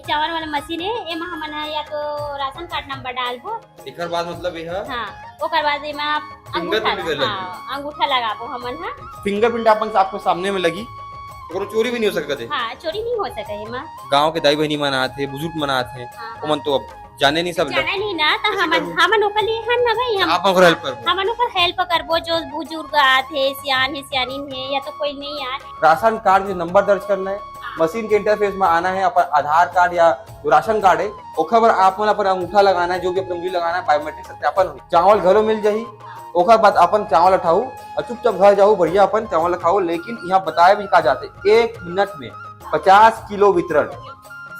चावल वाला मशीन है एमा हमन ह या तो राशन कार्ड नंबर डालबो। एकर बाद मतलब यह हाँ ओकर बाद एमा अंगूठा अंगूठा लगाबो हमन ह। फिंगरप्रिंट अपन आपके सामने में लगी तो चोरी भी नहीं हो सकते। हाँ चोरी नहीं हो सके एमा। गांव के दाई बहनी मन आथे, बुजुर्ग मन आथे, ओमन तो अब जाने नहीं सब जाने नहीं ना तो हमन ओकर लिए हन न भाई आप ओकर हेल्प करबो। हमन ओकर हेल्प करबो जो बुजुर्ग आथे, सियान है, सियानिन है या तो कोई नहीं आए। राशन कार्ड में नंबर दर्ज करना है, मशीन के इंटरफेस में आना है, अपन आधार कार्ड या जो राशन कार्ड है ओकर पर आप मन अपन अंगूठा लगाना है, जो भी अपन उंगली लगाना है, बायोमेट्रिक सत्यापन हो। चावल घरों मिल जाही, ओकर बाद अपन चावल उठाऊ और चुपचाप घर जाऊ, बढ़िया अपन चावल खाओ। लेकिन यहाँ बताया भी कहा जाते 1 मिनट में 50 किलो वितरण,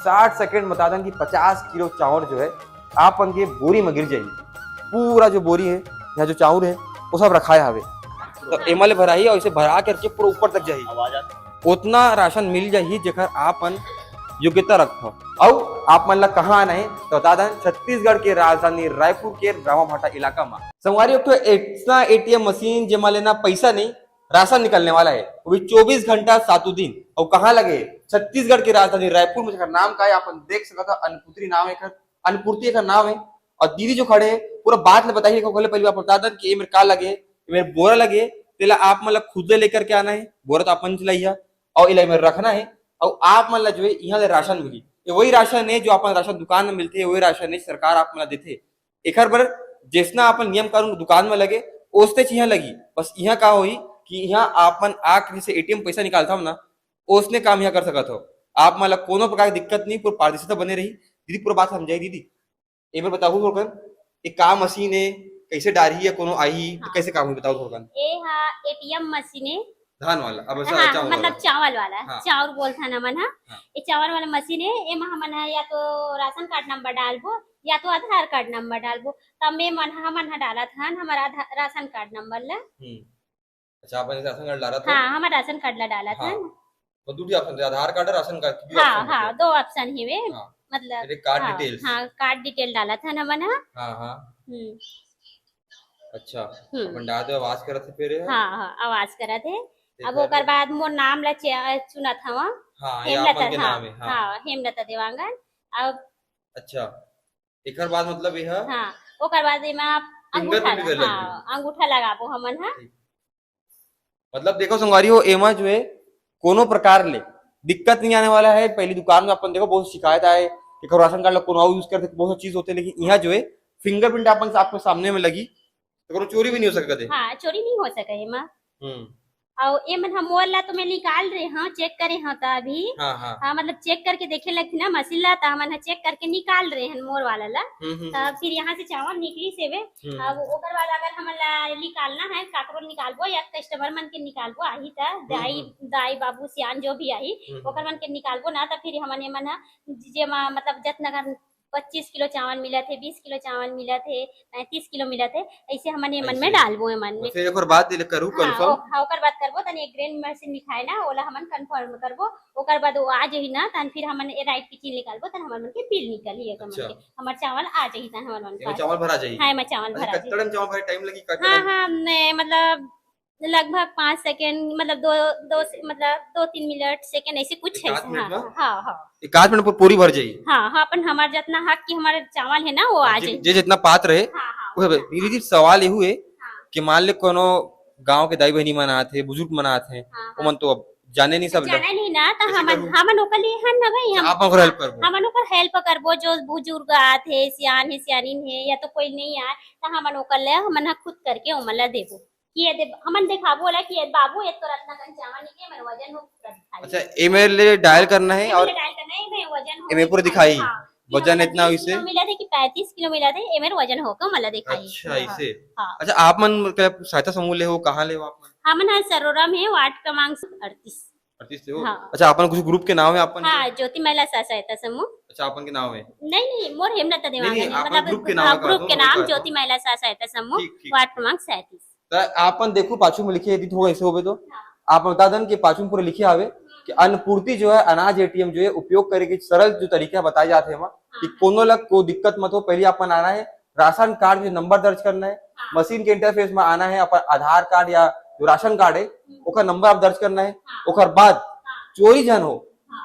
60 सेकंड बता दें कि 50 किलो चावल जो है आप के बोरी में गिर जाएगी। पूरा जो बोरी है यहाँ जो चावल है वो सब रखा है हवे तो एमएल भराई और इसे भरा करके पूरा ऊपर तक जाही। उतना राशन मिल जाही जेकर आपन योग्यता रखो। और आप मन ला कहाँ आना है तो बता दें, छत्तीसगढ़ के राजधानी रायपुर के रामाभाटा इलाका में संगवारी तो इतना एटीएम मशीन जेमा लेना पैसा नहीं राशन निकलने वाला है, वो भी 24 घंटा 7 दिन। और कहाँ लगे? छत्तीसगढ़ की राजधानी रायपुर में। नाम का है अपन देख सकता, अनपुत्री नाम है, अनपूर्ति का नाम है। और दीदी जो खड़े पूरा बात ले बताइए पहले आप बता दें कि ये मेरे का लगे, मेरे बोरा लगे तेला आप मतलब खुद लेकर के आना है, बोरा तो अपन चलाइया और इला मेरे रखना है। और आप मतलब जो है यहाँ राशन मिली, ये वही राशन है जो अपन राशन दुकान में मिलते है, वही राशन है सरकार आप मतलब देते। एक बार जिसना अपन नियम कानून दुकान में लगे ओसते यहाँ लगी। बस यहाँ का हुई कि यहाँ आपन आके से एटीएम पैसा निकालता हूँ ना, उसने काम यहाँ कर सकता हो। आप मतलब कोनो प्रकार की दिक्कत नहीं, पूरी पारदर्शिता बने रही। दीदी पूरा बात समझाई दीदी, एक बार बताओ थोड़ा एक काम मशीन है कैसे डाली है कोनो आई तो कैसे काम है बताओ थोड़ा। ए हां एटीएम मशीन है धान वाला अब हाँ, चावल मतलब चावल वाला हाँ। चावल बोलता ना मन हाँ। ये चावल वाला मशीन है एमा हमन या तो राशन कार्ड नंबर डालबो या तो आधार कार्ड नंबर डालबो। तब में मन हमन डाला था हमारा राशन कार्ड नंबर ला। अच्छा अपन राशन कार्ड डाला था। हाँ हमारा राशन कार्ड ला डाला था। तो दूसरी ऑप्शन आधार कार्ड और राशन कार्ड। हाँ हाँ 2 ऑप्शन है वे मतलब कार्ड डिटेल्स। हाँ कार्ड डिटेल डाला था ना मन। हाँ हाँ अच्छा अपन डाल दो आवाज करत थे फिर। हाँ हाँ आवाज करत है। अब ओकर बाद मोर नाम ला चुनत हवा। हाँ हेमलता के नाम है। हाँ हेमलता देवांगन। अब अच्छा एकर बाद मतलब यह हाँ ओकर बाद एमा अंगूठा अंगूठा लगाबो हमन हा। मतलब देखो संगवारियों एमा जो है कोनो प्रकार ले दिक्कत नहीं आने वाला है। पहली दुकान में अपन देखो बहुत शिकायत आए कि राशन कार्ड कोनो और यूज करते बहुत चीज होते, लेकिन यहाँ जो है फिंगरप्रिंट अपन आपके सामने में लगी तो चोरी भी नहीं हो सकते। हाँ चोरी नहीं हो सके एमा। और ये मन हम मोर ला तो मैं निकाल रहे हाँ चेक करे हाँ तो अभी हाँ मतलब चेक करके देखे लगती ना मशीन ला तो हम चेक करके निकाल रहे हैं मोर वाला ला। तब फिर यहाँ से चावल निकली से वे अब ओकर बाद अगर हम निकालना है काकरो निकालबो या कस्टमर मन के निकालबो आही था दाई दाई बाबू सियान जो भी आई ओकर मन के निकालबो ना तो फिर हमन मन जे मतलब जतना 25 किलो चावल मिला थे, 20 किलो चावल मिला थे, 35 किलो मिला थे, ऐसे हमन ये मन में डालबो है मन में। फिर एक और बात करू कंफर्म हाँ ओकर बाद करबो तने एक ग्रेन मशीन लिखाए ना ओला हमन कंफर्म करबो। ओकर बाद वो आ जही ना तन फिर हमन ए राइट की चीज निकालबो तन हमन के बिल निकली एक मन के हमर चावल आ जही तन हमन मन का चावल भरा जाई। हां मैं चावल भरा जाई। कतड़न चावल भरे टाइम लगी का? हां मतलब लगभग 5 सेकंड मतलब 2-3 मिनट सेकंड ऐसे कुछ है। हाँ 1 मिनट पर पूरी भर जाई। हाँ अपन हमार जितना हक की हमारे चावल है ना वो आ जाए जे जितना पात्र है वो दीदी सवाल ये हुए कि मान ले कोनो गांव के दाई बहनी मन आथे, बुजुर्ग मन आथे, ओमन तो अब जाने नहीं सब जाने नहीं ना तो हमन ओकर लिए हन ना भाई आप ओकर हेल्प करबो। हमन ओकर हेल्प करबो जो बुजुर्ग आथे, सियान है, सियानिन है या तो कोई नहीं आए तो हमन ओकर ले हमन खुद करके ओमन ला देबो कि ये हमन दिखाबो ला कि ये बाबू ये तो रत्ना कन चावल निके मेरा वजन हो पूरा दिखाई। अच्छा ईमेल ले डायल करना है और डायल करना है मैं वजन हो ईमेल पूरा दिखाई वजन इतना इसे मिला थे कि 35 किलो मिला थे एमर वजन होकर मला दिखाई। अच्छा इसे अच्छा आप मन सहायता समूह ले हो कहाँ ले हो आप मन? हमन है सरोरा में वार्ड क्रमांक 38 से हो। अच्छा अपन कुछ ग्रुप के नाम है अपन? हाँ ज्योति महिला सहायता समूह। अच्छा अपन के नाम है? नहीं मोर हेमलता देवांगन मतलब ग्रुप के नाम ज्योति महिला सहायता समूह वार्ड क्रमांक 37। आपन देखो पाछू में लिखे यदि थोड़ा ऐसे होवे तो आप बता दें कि पाछू में पूरे लिखे आवे कि अनपूर्ति जो है अनाज एटीएम जो है उपयोग करे के सरल जो तरीका बताए जाते हैं कि कोनो लग को दिक्कत मत हो। पहले अपन आना है राशन कार्ड में नंबर दर्ज करना है, मशीन के इंटरफेस में आना है, अपन आधार कार्ड या जो राशन कार्ड है ओकर नंबर आप दर्ज करना है। ओकर बाद चोरी जन हो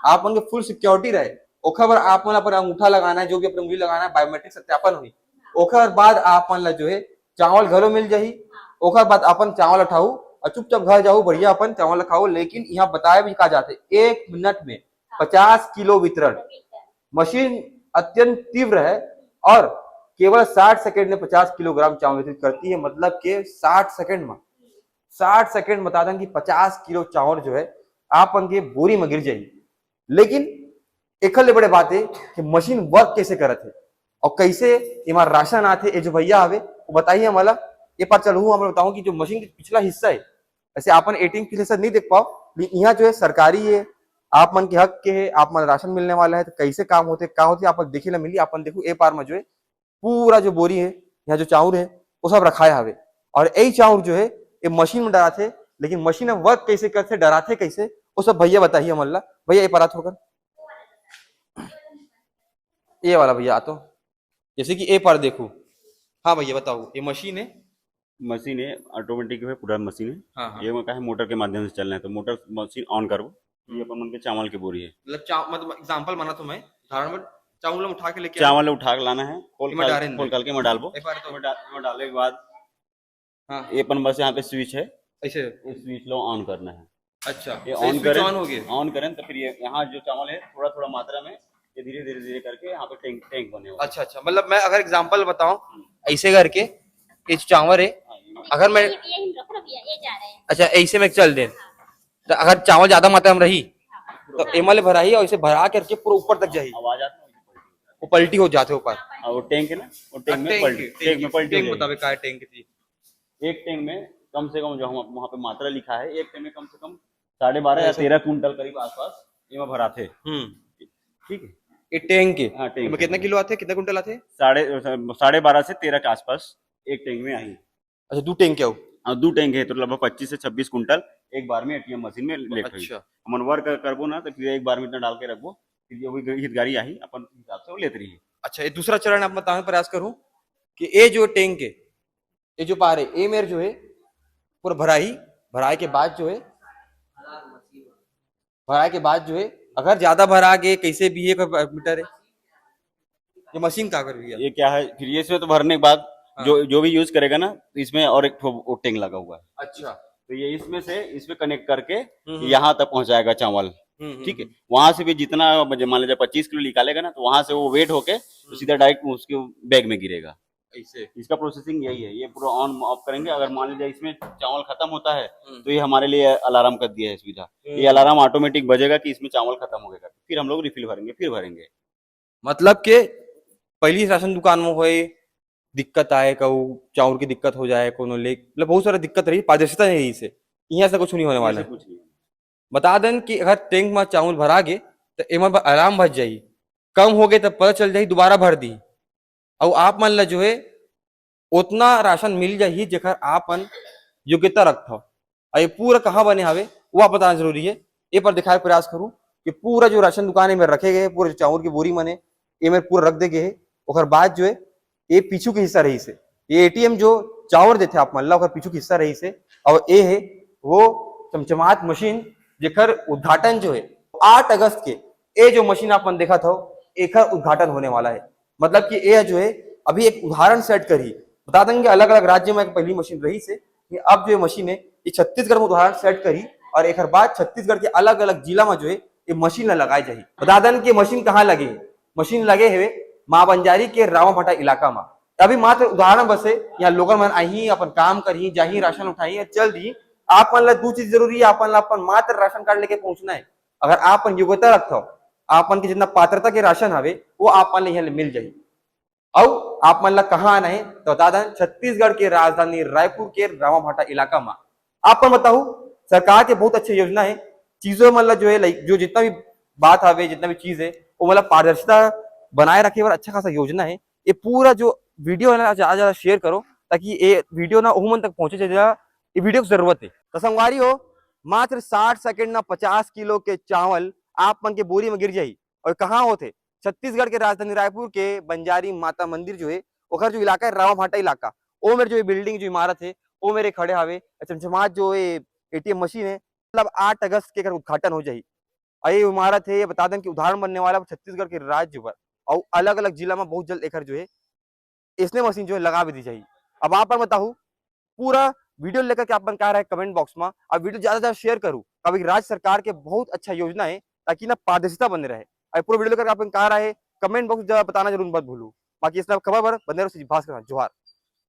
आप उनके फुल सिक्योरिटी रहे ओखर बर आप मन ला अपन अंगूठा लगाना है, जो भी अपन उंगली लगाना है, बायोमेट्रिक सत्यापन होई। ओखर बाद आप मन ला जो है चावल घलो मिल जाही। ओखर बाद अपन चावल उठाऊ और चुपचाप घर जाऊ, बढ़िया अपन चावल खाऊ। लेकिन यहाँ बताया भी कहा जाते 1 मिनट में 50 किलो वितरण। मशीन अत्यंत तीव्र है और केवल 60 सेकंड में 50 किलोग्राम चावल वितरित करती है। मतलब के 60 सेकंड बता दें कि 50 किलो चावल जो है आप के बोरी में गिर जाएगी। लेकिन एक बड़े बात है कि मशीन वर्क कैसे करत है और कैसे हमारा राशन आते। ये जो भैया आवे वो बताइए हमारा, ये पर चलू हम बताऊं कि जो मशीन का पिछला हिस्सा है, ऐसे अपन एटीएम के हिस्सा नहीं देख पाओ, लेकिन यहाँ जो है सरकारी है, आप मन के हक के है, आप मन राशन मिलने वाला है। तो कैसे काम होते क्या होते आप देखे ला मिली। अपन देखो ए पार में जो है पूरा जो बोरी है, यहाँ जो चाउर है वो सब रखाया हवे और यही चाउर जो है ये मशीन में डराते। लेकिन मशीन में वर्क कैसे करते, डराते कैसे, वो सब भैया बताइए मल्ला। भैया ये परात होकर ये वाला भैया तो जैसे कि ए पर देखो। हाँ भैया बताओ, ये मशीन है? मशीन है, ऑटोमेटिक है, पूरा मशीन है। हाँ हाँ। ये क्या है, मोटर के माध्यम से चलना है, तो मोटर मशीन ऑन करो। ये अपन मन के चावल की बोरी है, मतलब एग्जांपल माना तो मैं उदाहरण में चावल उठा के लेके चावल उठा के लाना है, खोल इमे डारे के मैं डालबो। एक बार तो में डालने के बाद हाँ ये अपन बस यहाँ पे स्विच है, ऐसे ये स्विच लो ऑन करना है। अच्छा, ये तो ऑन स्विच करें, ऑन हो गया। ऑन करें तो फिर ये यहाँ जो चावल है थोड़ा थोड़ा मात्रा में ये धीरे धीरे धीरे करके यहाँ पे टैंक टैंक बने होगा। अच्छा अच्छा, मतलब मैं अगर एग्जांपल बताऊं ऐसे करके ये चावल है, अगर मैं अच्छा ऐसे में चल दे तो अगर चावल ज्यादा मात्रा में रही तो एमएल भराई और इसे भरा करके पूरा ऊपर तक जाही, आवाज आती है, वो पलटी हो जाते ऊपर। और वो टैंक है ना, वो टैंक में पलटी टैंक बतावे का टैंक थी। एक टैंक में कम से कम जो हम वहाँ पे मात्रा लिखा है, एक टैंक में कम से कम 12.5 या 13 कुंटल करीब आसपास ये भरा थे। ठीक है, ये टैंक के हाँ टैंक में कितना किलो आते, कितना कुंटल आते? 12.5 से 13 के आसपास एक टैंक में आई। अच्छा, 2 टैंक क्या हो? हाँ 2 टैंक है तो लगभग 25 से 26 कुंटल एक बार में एटीएम मशीन में लेट हुई। अच्छा, हम वर्क करबो ना तो फिर एक बार में इतना डाल के रखबो, फिर जो भी हितगारी आई अपन हिसाब से वो लेते रही है। अच्छा, ये दूसरा चरण आप बताने का प्रयास करूं कि ये जो टैंक है, ये जो पार है, ये मेरे जो है पूरा भराई के बाद जो है अगर ज्यादा भरा गए कैसे भी है मीटर है ये मशीन का कर ये क्या है फिर ये इसमें तो भरने के बाद जो भी यूज करेगा ना तो इसमें और एक टैंक लगा हुआ है। अच्छा, तो ये इसमें कनेक्ट करके यहाँ तक पहुंचाएगा चावल। ठीक है, वहां से भी जितना मान लीजिए 25 किलो निकालेगा ना तो वहां से वो वेट होके तो सीधा डायरेक्ट उसके बैग में गिरेगा। ऐसे इसका प्रोसेसिंग यही है। ये पूरा ऑन ऑफ करेंगे, अगर मान लीजिए इसमें चावल खत्म होता है तो ये हमारे लिए अलार्म कर दिया है सुविधा। ये अलार्म ऑटोमेटिक बजेगा कि इसमें चावल खत्म हो गया, फिर हम लोग रिफिल भरेंगे, फिर भरेंगे। मतलब के पहली राशन दुकान में होए दिक्कत आए, कहू चाउर की दिक्कत हो जाए, कोनो ले मतलब बहुत सारा दिक्कत रही, पारदर्शिता नहीं रही से यहाँ से कुछ नहीं होने वाला है। कुछ नहीं बता दें कि अगर टैंक में चावल भरा गे तो एम आराम बच जाई, कम हो गए तो पता चल जाई दोबारा भर दी और आप मान ला जो है उतना राशन मिल जाही जेकर आपन योग्यता रखता। और ये पूरा कहाँ बने हवे वो आप बताना जरूरी है। ये पर दिखाए प्रयास करूँ कि पूरा जो राशन दुकान है में रखे गए, पूरे चावल की बोरी मने ये में पूरा रख दे गए है। और बाद जो है ये पीछू के हिस्सा रही से, ये एटीएम जो चावल देते आप मान ला पीछू के हिस्सा रही से, और ये है वो चमचमात मशीन जेकर उद्घाटन जो है 8 अगस्त के ये जो मशीन आप मन देखा था एक उद्घाटन होने वाला है। मतलब कि ये जो है अभी एक उदाहरण सेट करी, बता देंगे अलग अलग राज्य में पहली मशीन रही से, कि अब जो ये मशीन है ये छत्तीसगढ़ में उदाहरण सेट करी और एक बाद छत्तीसगढ़ के अलग अलग जिला में जो है ये मशीन लगाई जाए। बता दें कि मशीन कहाँ लगे, मशीन लगे हुए माँ बंजारी के रावाभाटा इलाका में। अभी मात्र उदाहरण बस है, यहाँ लोगन मन आई अपन काम करी जाही राशन उठाई चल दी। आप मन ला 2 चीज जरूरी है, अपन मात्र राशन कार्ड लेके पहुंचना है। अगर आप योग्यता रखता हो आपन के जितना पात्रता के राशन हवे वो आप मन यहाँ मिल जाये। और आप मन ला कहाँ आना है तो बता दें छत्तीसगढ़ के राजधानी रायपुर के रावाभाटा इलाका में। आप बताऊ सरकार के बहुत अच्छी योजना है, चीजों मतलब जो है जो जितना भी बात हवे जितना भी चीज है वो मतलब पारदर्शिता बनाए रखे और अच्छा खासा योजना है। ये पूरा जो वीडियो है ना ज्यादा शेयर करो ताकि ये वीडियो ना उमन तक पहुंचे, ये वीडियो की जरूरत है। तो संगवारी हो मात्र 60 सेकंड ना 50 किलो के चावल आप मन के बोरी में गिर जाये। और कहाँ होते छत्तीसगढ़ के राजधानी रायपुर के बंजारी माता मंदिर जो है ओखर जो इलाका है रावाभाटा इलाका, वो मेरे जो बिल्डिंग जो इमारत है वो मेरे खड़े हवे चमचमात जो एटीएम मशीन है। मतलब 8 अगस्त के उद्घाटन हो जाये और ये इमारत है, ये बता दें कि उदाहरण बनने वाला छत्तीसगढ़ के राज्य पर और अलग अलग जिला में बहुत जल्द एकर जो है इसने मशीन जो है लगा भी दी जाएगी। अब आप पर बताऊं पूरा वीडियो लेकर के आप कह रहे हैं कमेंट बॉक्स में, अब वीडियो ज्यादा से ज्यादा शेयर करूं, अभी राज्य सरकार के बहुत अच्छा योजना है ताकि ना पारदर्शिता बने रहे। और पूरा वीडियो लेकर आप कह रहे हैं कमेंट बॉक्स बताना जरूर मत भूलू। बाकी इस खबर पर बंदे रहो भास्कर जोहार।